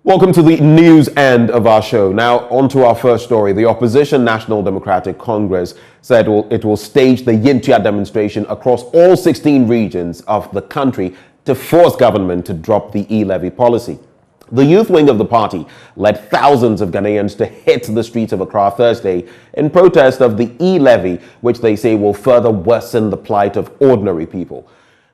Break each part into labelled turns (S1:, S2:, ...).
S1: Welcome to the news end of our show. Now, on to our first story. The opposition National Democratic Congress said it will stage the Yintia demonstration across all 16 regions of the country to force government to drop the e-levy policy. The youth wing of the party led thousands of Ghanaians to hit the streets of Accra Thursday in protest of the e-levy, which they say will further worsen the plight of ordinary people.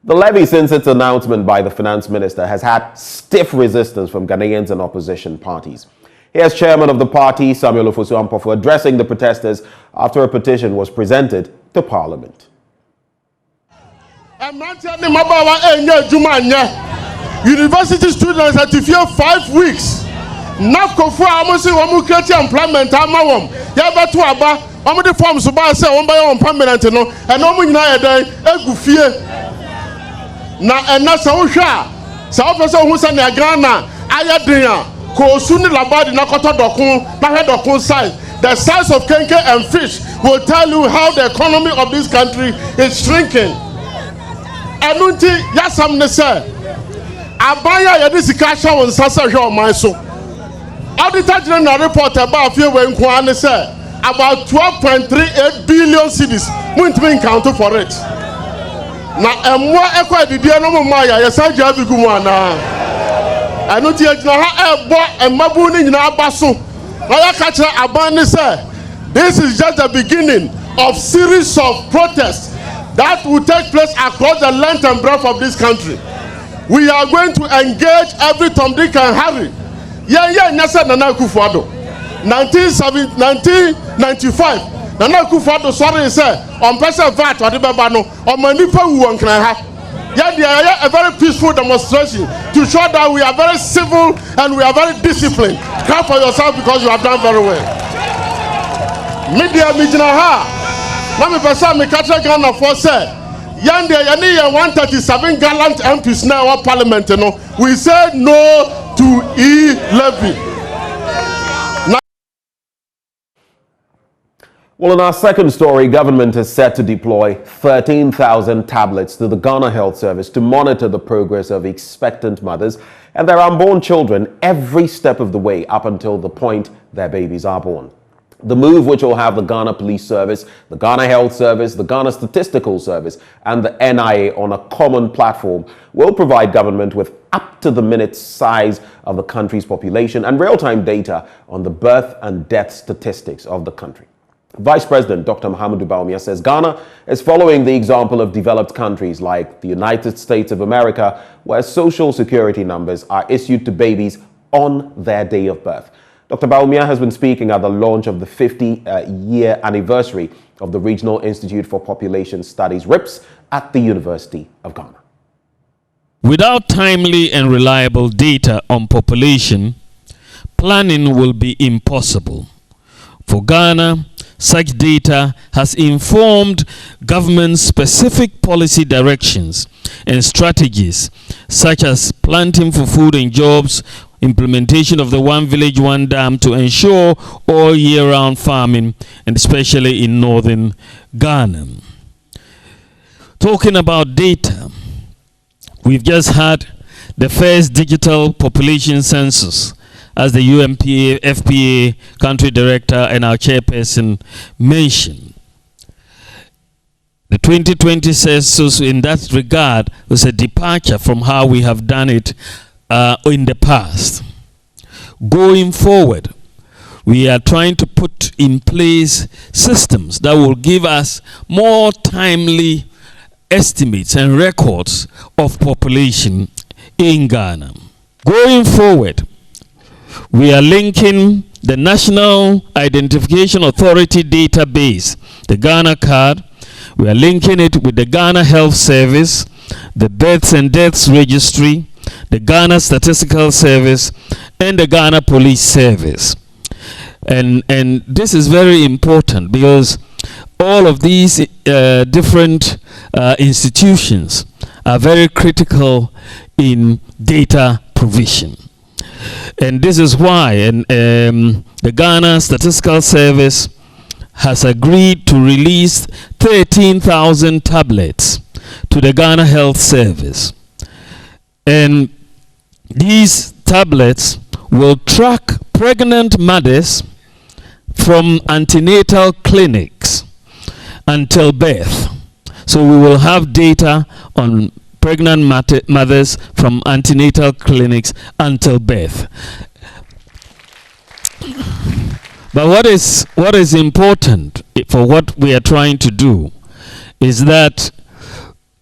S1: The levy, since its announcement by the finance minister, has had stiff resistance from Ghanaians and opposition parties. Here's chairman of the party, Samuel Ofosu-Ampofo, addressing the protesters after a petition was presented to Parliament.
S2: University students are to fear 5 weeks. NAFCO for almost create employment. The forms about say permanent na ena sawhwa saw person who say na Ghana ayadria ko suni labadi na koto dokun na he dokun size. The size of kenke and fish will tell you how the economy of this country is shrinking. Anunti yasam ne say abaya ya disika sha won sasa hwe o man so. Auditor General report about few we nko an say about 12.38 billion cedis. Muntimi count for it. Na emwa ekwa didie no mma ya yesaja abigu mu ana anu tie gina ha ebo emabu ni nyina abaso na ya ka kire aban ni say this is just the beginning of series of protests that will take place across the length and breadth of this country. We are going to engage every Tom, Dick and Harry. Nyasa Nana Akufo-Addo 1995 Nana Akufo-Addo sorry say on person VAT or the baba no on manipa wu on kan ha. A very peaceful demonstration to show that we are very civil and we are very disciplined. Clap for yourself because you have done very well. Media mijina ha. Na me pesa me catch Ghana for say yande yani 137 gallant MPs now our parliament no. We said no to e-levy.
S1: Well, in our second story, government is set to deploy 13,000 tablets to the Ghana Health Service to monitor the progress of expectant mothers and their unborn children every step of the way up until the point their babies are born. The move, which will have the Ghana Police Service, the Ghana Health Service, the Ghana Statistical Service, and the NIA on a common platform, will provide government with up-to-the-minute size of the country's population and real-time data on the birth and death statistics of the country. Vice President Dr. Mahamudu Bawumia says Ghana is following the example of developed countries like the United States of America, where social security numbers are issued to babies on their day of birth. Dr. Bawumia has been speaking at the launch of the 50-year anniversary of the Regional Institute for Population Studies, RIPS, at the University of Ghana.
S3: Without timely and reliable data on population, planning will be impossible. For Ghana, such data has informed government-specific policy directions and strategies, such as planting for food and jobs, implementation of the One Village, One Dam to ensure all year-round farming, and especially in northern Ghana. Talking about data, we've just had the first digital population census, as the UMPA, FPA country director and our chairperson mentioned. The 2020 census in that regard was a departure from how we have done it in the past. Going forward, we are trying to put in place systems that will give us more timely estimates and records of population in Ghana. Going forward, we are linking the National Identification Authority database, the Ghana card. We are linking it with the Ghana Health Service, the Births and Deaths Registry, the Ghana Statistical Service, and the Ghana Police Service. And this is very important because all of these different institutions are very critical in data provision. And this is why the Ghana Statistical Service has agreed to release 13,000 tablets to the Ghana Health Service. And these tablets will track pregnant mothers from antenatal clinics until birth. So we will have data on pregnant mothers from antenatal clinics until birth. But what is important for what we are trying to do is that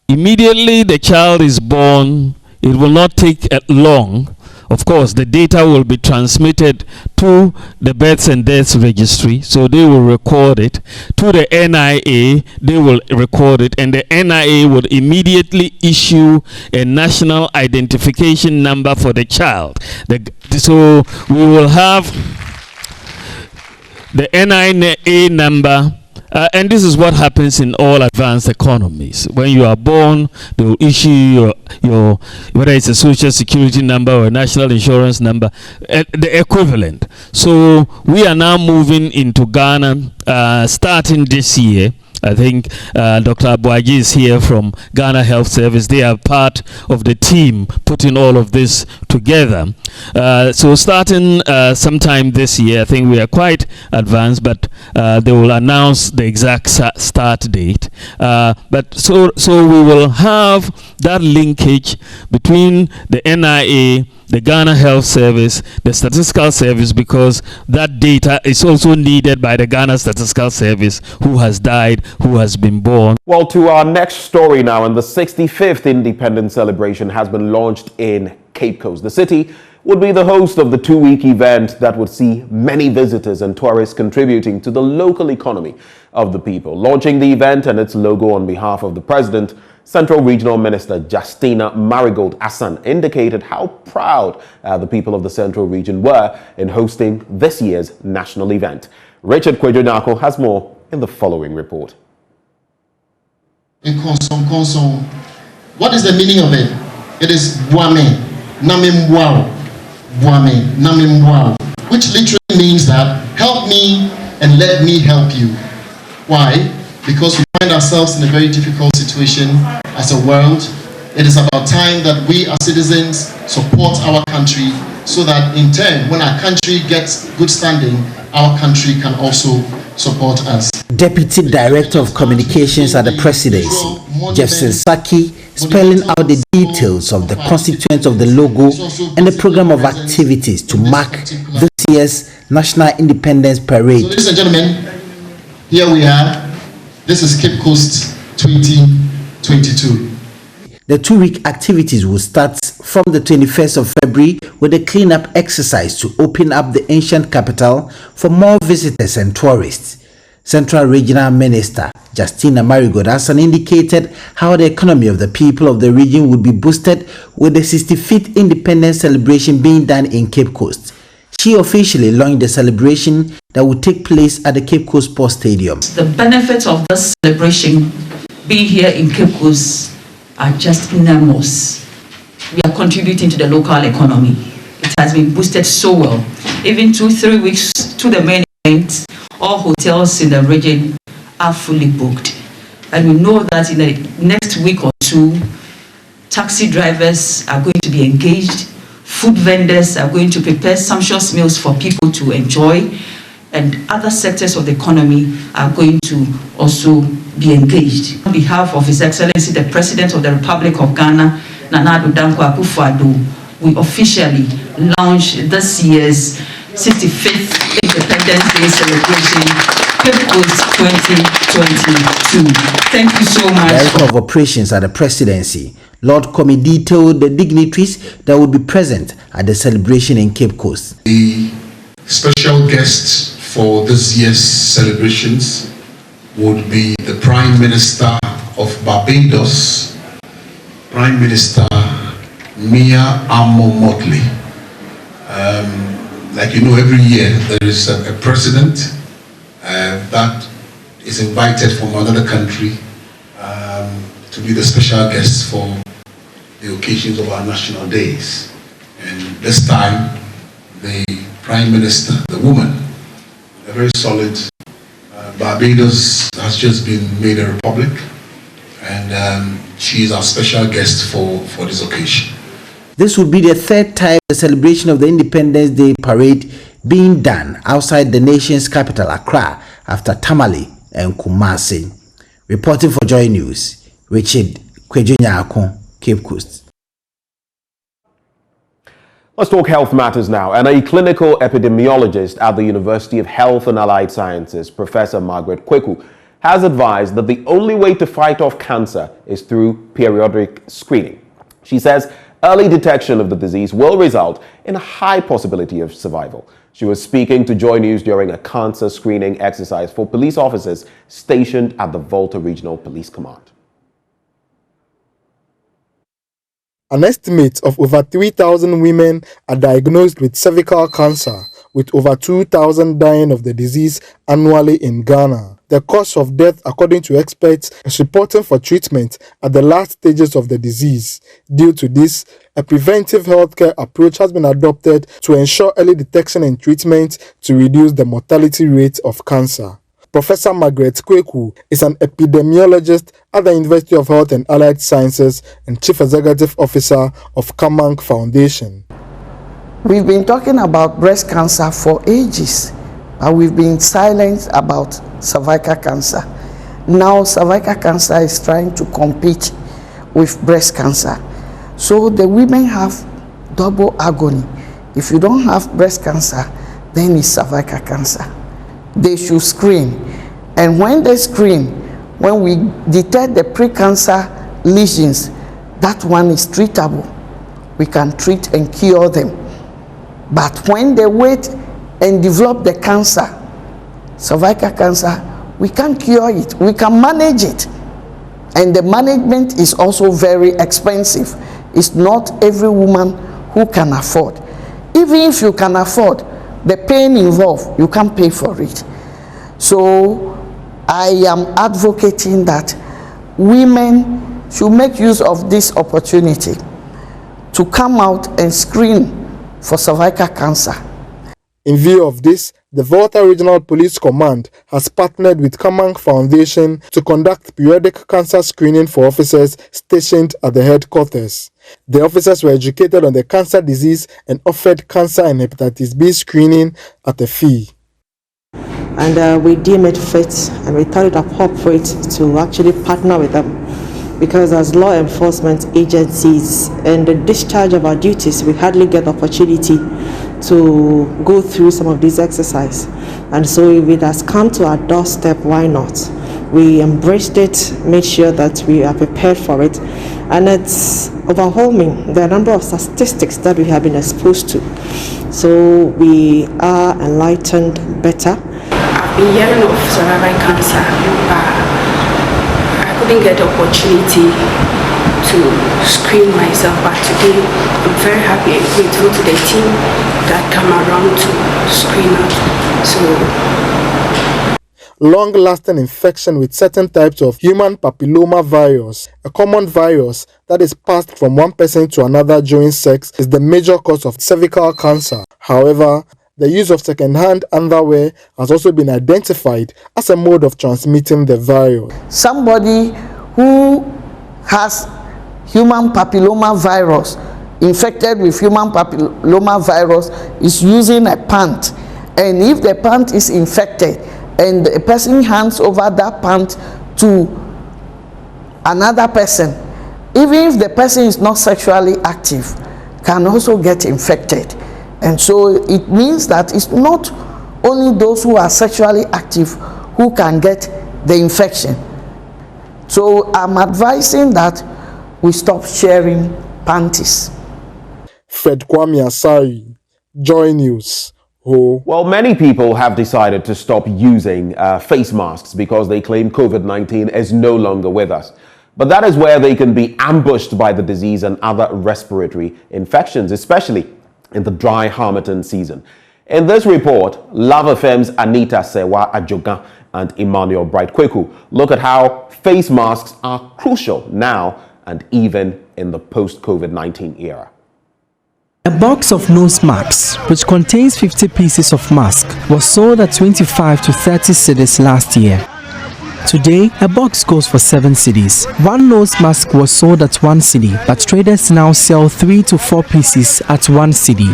S3: immediately the child is born, it will not take long. Of course, the data will be transmitted to the births and deaths registry, so they will record it. To the NIA, they will record it, and the NIA will immediately issue a national identification number for the child. So we will have the NIA number. And this is what happens in all advanced economies. When you are born, they will issue your whether it's a social security number or a national insurance number, the equivalent. So we are now moving into Ghana, starting this year. I think Dr. Abuaji is here from Ghana Health Service. They are part of the team putting all of this together. So starting sometime this year, I think we are quite advanced, but they will announce the exact start date. But so we will have that linkage between the NIA, the Ghana Health Service, the Statistical Service, because that data is also needed by the Ghana Statistical Service, who has died, who has been born.
S1: Well, to our next story now, and the 65th Independence Celebration has been launched in Cape Coast. The city would be the host of the two-week event that would see many visitors and tourists contributing to the local economy of the people. Launching the event and its logo on behalf of the President, Central Regional Minister Justina Marigold Assan indicated how proud the people of the Central Region were in hosting this year's national event. Richard Kweku has more in the following report.
S4: What is the meaning of it? It is Bwame, Namim Wow, Bwame, Namim Wow, which literally means that help me and let me help you. Why? Because we find ourselves in a very difficult situation as a world. It is about time that we as citizens support our country so that in turn, when our country gets good standing, our country can also support us.
S5: Deputy Director of Communications at the Presidency, Jefferson Saki, spelling out the details of the constituents of the logo and the program of activities to mark this year's National Independence Parade.
S4: So, ladies and gentlemen, here we are. This is Cape Coast 2022.
S5: The two-week activities will start from the 21st of February with a cleanup exercise to open up the ancient capital for more visitors and tourists. Central Regional Minister Justina Marigold Assan indicated how the economy of the people of the region would be boosted with the 65th Independence celebration being done in Cape Coast. She officially launched the celebration that will take place at the Cape Coast Sports Stadium.
S6: The benefits of this celebration being here in Cape Coast are just enormous. We are contributing to the local economy. It has been boosted so well. Even 2-3 weeks to the main event, all hotels in the region are fully booked. And we know that in the next week or two, taxi drivers are going to be engaged. Food vendors are going to prepare sumptuous meals for people to enjoy, and other sectors of the economy are going to also be engaged. On behalf of His Excellency, the President of the Republic of Ghana, Nana Addo Dankwa Akufo-Addo, we officially launch this year's 65th Independence Day celebration, Cape Coast 2022. Thank you so much.
S5: Director of Operations at the Presidency, Lord Comey, detailed the dignitaries that will be present at the celebration in Cape Coast.
S7: The special guests for this year's celebrations would be the Prime Minister of Barbados, Prime Minister Mia Motley. Like you know, every year there is a president that is invited from another country to be the special guest for the occasions of our national days. And this time, the Prime Minister, the woman, a very solid, Barbados has just been made a republic, and she is our special guest for this occasion.
S5: This would be the third time the celebration of the Independence Day parade being done outside the nation's capital, Accra, after Tamale and Kumasi. Reporting for Joy News, Richard Kweku, Cape Coast.
S1: Let's talk health matters now. And a clinical epidemiologist at the University of Health and Allied Sciences, Professor Margaret Kweku, has advised that the only way to fight off cancer is through periodic screening. She says early detection of the disease will result in a high possibility of survival. She was speaking to Joy News during a cancer screening exercise for police officers stationed at the Volta Regional Police Command.
S8: An estimate of over 3,000 women are diagnosed with cervical cancer, with over 2,000 dying of the disease annually in Ghana. The cause of death, according to experts, is reported for treatment at the last stages of the disease. Due to this, a preventive healthcare approach has been adopted to ensure early detection and treatment to reduce the mortality rate of cancer. Professor Margaret Kweku is an epidemiologist at the University of Health and Allied Sciences and Chief Executive Officer of Kamank Foundation.
S9: We've been talking about breast cancer for ages, but we've been silent about cervical cancer. Now cervical cancer is trying to compete with breast cancer. So the women have double agony. If you don't have breast cancer, then it's cervical cancer. They should screen. And when they screen, when we detect the precancer lesions, that one is treatable. We can treat and cure them. But when they wait and develop the cancer, cervical cancer, we can't cure it. We can manage it. And the management is also very expensive. It's not every woman who can afford. Even if you can afford, the pain involved, you can't pay for it. So I am advocating that women should make use of this opportunity to come out and screen for cervical cancer.
S8: In view of this, the Volta Regional Police Command has partnered with Kamank Foundation to conduct periodic cancer screening for officers stationed at the headquarters. The officers were educated on the cancer disease and offered cancer and hepatitis B screening at a fee.
S10: And we deem it fit and we thought it appropriate to actually partner with them, because as law enforcement agencies in the discharge of our duties, we hardly get the opportunity to go through some of these exercises. And so if it has come to our doorstep, why not? We embraced it, made sure that we are prepared for it, and it's overwhelming the number of statistics that we have been exposed to. So we are enlightened better.
S11: I've been hearing of cervical cancer, but I couldn't get the opportunity to screen myself. But today, I'm very happy and grateful to the team that come around to screen us.
S8: Long-lasting infection with certain types of human papilloma virus, a common virus that is passed from one person to another during sex, is the major cause of cervical cancer. However, the use of second-hand underwear has also been identified as a mode of transmitting the virus.
S9: Somebody who has human papilloma virus, infected with human papilloma virus, is using a pant, and if the pant is infected and a person hands over that pant to another person, even if the person is not sexually active, can also get infected. And so it means that it's not only those who are sexually active who can get the infection. So I'm advising that we stop sharing panties.
S8: Fred Kwame Asari, Joy News.
S1: Well, many people have decided to stop using face masks because they claim COVID-19 is no longer with us. But that is where they can be ambushed by the disease and other respiratory infections, especially in the dry Harmattan season. In this report, Love FM's Anita Sewa Ajogan and Emmanuel Bright Kweku look at how face masks are crucial now and even in the post-COVID-19 era.
S12: A box of nose masks, which contains 50 pieces of mask, was sold at 25 to 30 cedis last year. Today, a box goes for 7 cedis. One nose mask was sold at 1 cedi, but traders now sell 3 to 4 pieces at 1 cedi.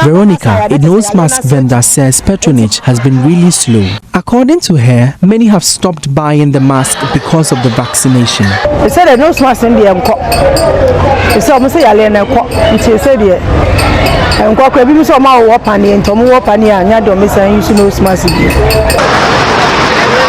S12: Veronica, a nose mask vendor, says patronage has been really slow. According to her, many have stopped buying the mask because of the vaccination.
S13: They said the nose mask in the they said almost a year and she said the and what could be so more wapani and Tomu wapani and Yadomisa using nose mask.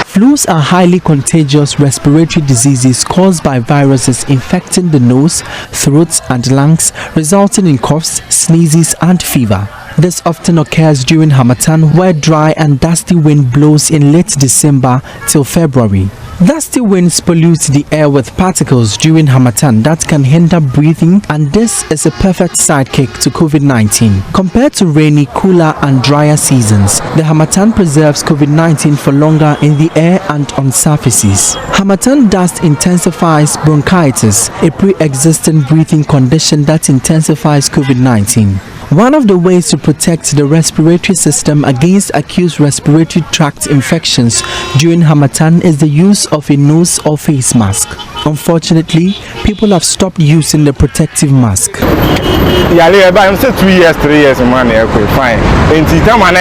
S12: Flus are highly contagious respiratory diseases caused by viruses infecting the nose, throat, and lungs, resulting in coughs, sneezes, and fever. This often occurs during Harmattan, where dry and dusty wind blows in late December till February. Dusty winds pollute the air with particles during Harmattan that can hinder breathing, and this is a perfect sidekick to COVID-19. Compared to rainy, cooler, and drier seasons, the Harmattan preserves COVID-19 for longer in the air and on surfaces. Harmattan dust intensifies bronchitis, a pre-existing breathing condition that intensifies COVID-19. One of the ways to protect the respiratory system against acute respiratory tract infections during Harmattan is the use of a nose or face mask. Unfortunately, people have stopped using the protective mask.
S14: Yeah, I'm still 2 years, 3 years, money, okay, fine. In Titama,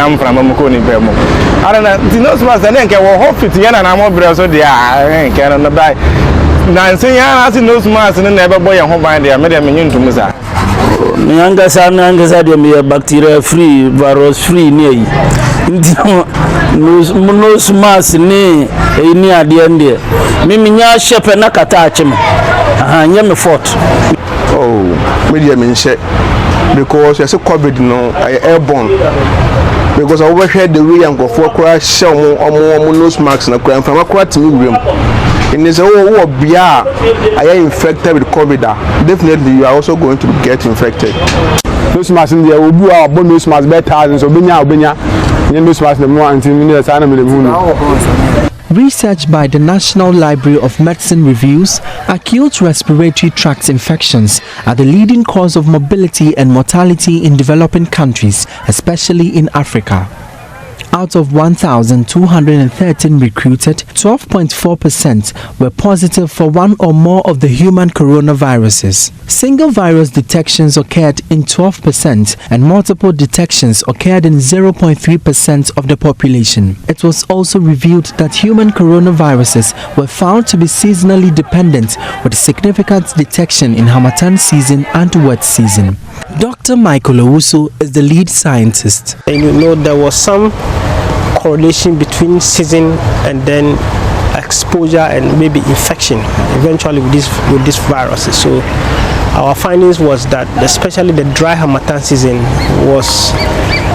S14: I'm from Mukoni Bemo. I don't know, the nose mask, and then can hope it again, and I'm over so they are, cannot buy. Nancy has no mask and never boy and home by the American to Musa.
S15: Nanga me a bacteria free, virus free, nay. No mask, nay, a near the end. Miminya shepherd nakatachim. Yam fort.
S14: Oh, medium in check because there's a COVID no airborne. Because I overheard the way I'm going for crash, show more nose marks and a crime from a crowd to room. And there's a whole beer, I am infected with COVID. Definitely, you are also going to get infected. Nose mask in there will be our bonus mask better, so Benya, nose mask the more until minutes animal moon.
S12: Research by the National Library of Medicine reveals acute respiratory tract infections are the leading cause of morbidity and mortality in developing countries, especially in Africa. Out of 1,213 recruited, 12.4% were positive for one or more of the human coronaviruses. Single virus detections occurred in 12% and multiple detections occurred in 0.3% of the population. It was also revealed that human coronaviruses were found to be seasonally dependent, with significant detection in Harmattan season and wet season. Dr. Michael Owusu is the lead scientist.
S16: And you know, there was some correlation between season and then exposure and maybe infection eventually with these viruses. So our findings was that especially the dry Harmattan season was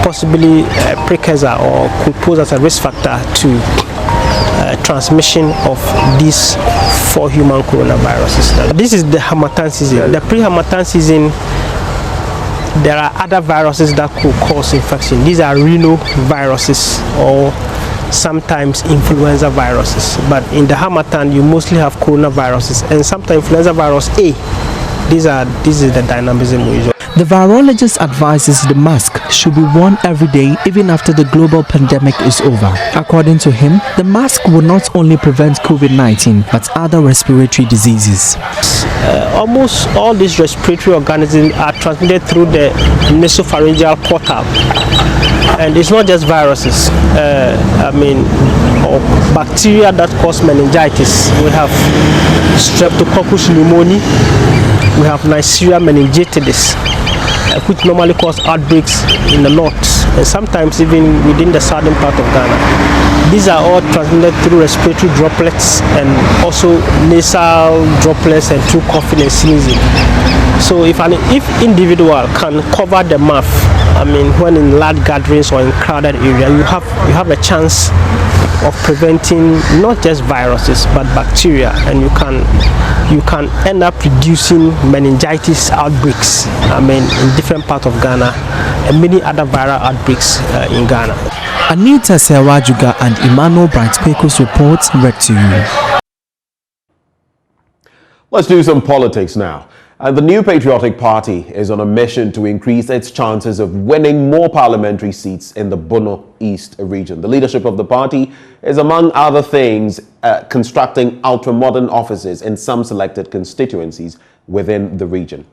S16: possibly a precursor or could pose as a risk factor to transmission of these 4 human coronaviruses. This is the Harmattan season. The pre-Harmattan season, there are other viruses that could cause infection. These are rhinoviruses or sometimes influenza viruses. But in the Harmattan, you mostly have coronaviruses and sometimes influenza virus A. This is the dynamism we use.
S12: The virologist advises the mask should be worn every day even after the global pandemic is over. According to him, the mask will not only prevent COVID-19 but other respiratory diseases.
S16: Almost all these respiratory organisms are transmitted through the nasopharyngeal portal. And it's not just viruses, or bacteria that cause meningitis. We have Streptococcus pneumoniae, we have Neisseria meningitidis, which normally cause outbreaks in the north and sometimes even within the southern part of Ghana. These are all transmitted through respiratory droplets and also nasal droplets and through coughing and sneezing. So if individual can cover the mouth, when in large gatherings or in crowded area, you have a chance of preventing not just viruses but bacteria, and you can end up reducing meningitis outbreaks in different parts of Ghana and many other viral outbreaks in Ghana.
S12: Anita Sewajuga and Emmanuel Bright-Kweku's reports read to you.
S1: Let's do some politics now. And the New Patriotic Party is on a mission to increase its chances of winning more parliamentary seats in the Bono East region. The leadership of the party is, among other things, constructing ultra-modern offices in some selected constituencies within the region.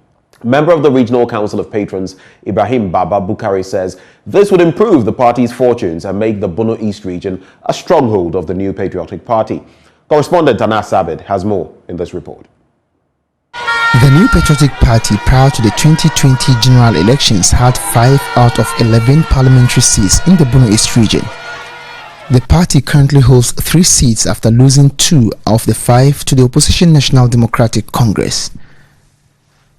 S1: A member of the Regional Council of Patrons, Ibrahim Baba Bukari, says this would improve the party's fortunes and make the Bono East region a stronghold of the New Patriotic Party. Correspondent Anas Sabid has more in this report.
S17: The New Patriotic Party, prior to the 2020 general elections, had 5 out of 11 parliamentary seats in the Bono East region. The party currently holds 3 seats after losing 2 of the 5 to the opposition National Democratic Congress.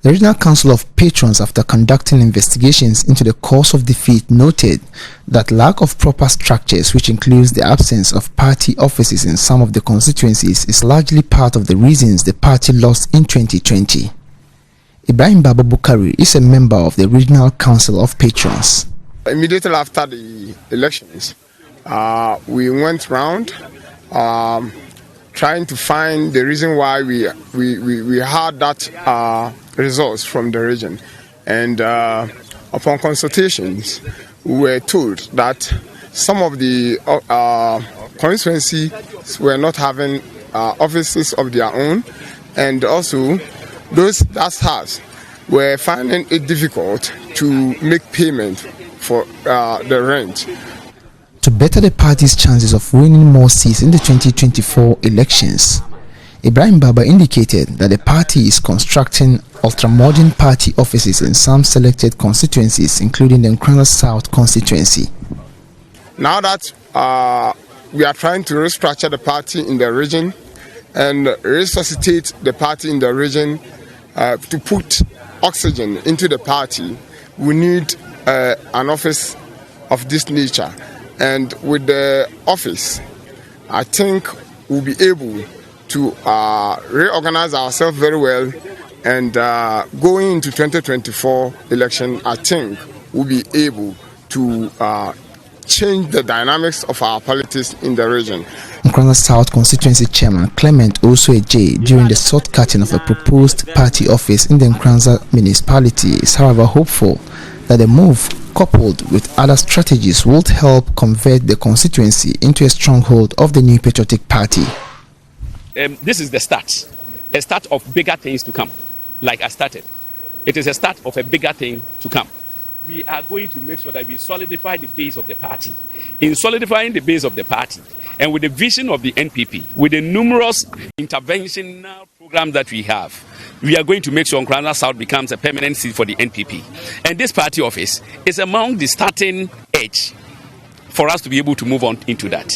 S17: The Regional Council of Patrons, after conducting investigations into the cause of defeat, noted that lack of proper structures, which includes the absence of party offices in some of the constituencies, is largely part of the reasons the party lost in 2020. Ibrahim Baba Bukari is a member of the Regional Council of Patrons.
S18: Immediately after the elections, we went round trying to find the reason why we had that results from the region, and upon consultations we were told that some of the constituencies were not having offices of their own, and also those that has were finding it difficult to make payment for the rent.
S17: To better the party's chances of winning more seats in the 2024 elections, Ibrahim Baba indicated that the party is constructing ultra-modern party offices in some selected constituencies, including the Nkranza South constituency.
S18: Now that we are trying to restructure the party in the region and resuscitate the party in the region, to put oxygen into the party, we need an office of this nature. And with the office, I think we'll be able to reorganize ourselves very well, and going into 2024 election, I think we'll be able to change the dynamics of our politics in the region.
S17: Nkranza South constituency chairman Clement Osueje, during the short cutting of a proposed party office in the Nkranza municipality, is however hopeful that the move, coupled with other strategies, will help convert the constituency into a stronghold of the New Patriotic Party.
S19: This is the start, a start of bigger things to come. Like I started, it is a start of a bigger thing to come. We are going to make sure that we solidify the base of the party. In solidifying the base of the party, and with the vision of the NPP, with the numerous interventional programs that we have, we are going to make sure Nkranza South becomes a permanent seat for the NPP. And this party office is among the starting edge for us to be able to move on into that.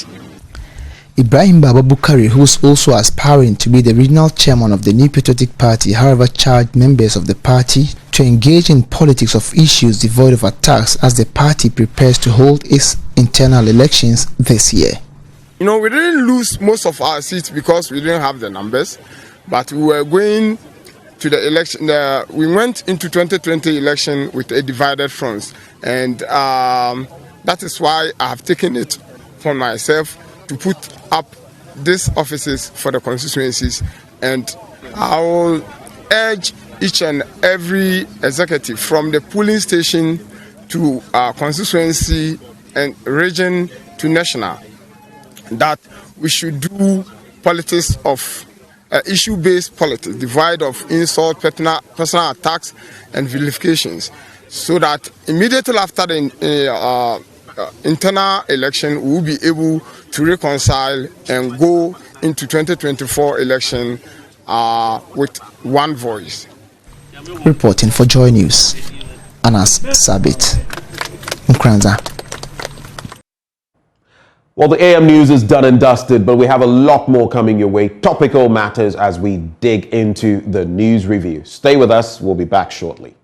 S17: Ibrahim Baba Bukari, who is also aspiring to be the regional chairman of the New Patriotic Party, however, charged members of the party to engage in politics of issues devoid of attacks as the party prepares to hold its internal elections this year.
S18: You know, we didn't lose most of our seats because we didn't have the numbers, but we were going to the election. We went into 2020 election with a divided front, and that is why I have taken it for myself to put up these offices for the constituencies, and I will urge each and every executive from the polling station to constituency and region to national that we should do politics of issue-based politics, devoid of insult, personal attacks and vilifications, so that immediately after the internal election we will be able to reconcile and go into 2024 election with one voice.
S17: Reporting for Joy News, Anas Sabit, Nkranza.
S1: Well, the AM News is done and dusted, but we have a lot more coming your way. Topical matters as we dig into the news review. Stay with us. We'll be back shortly.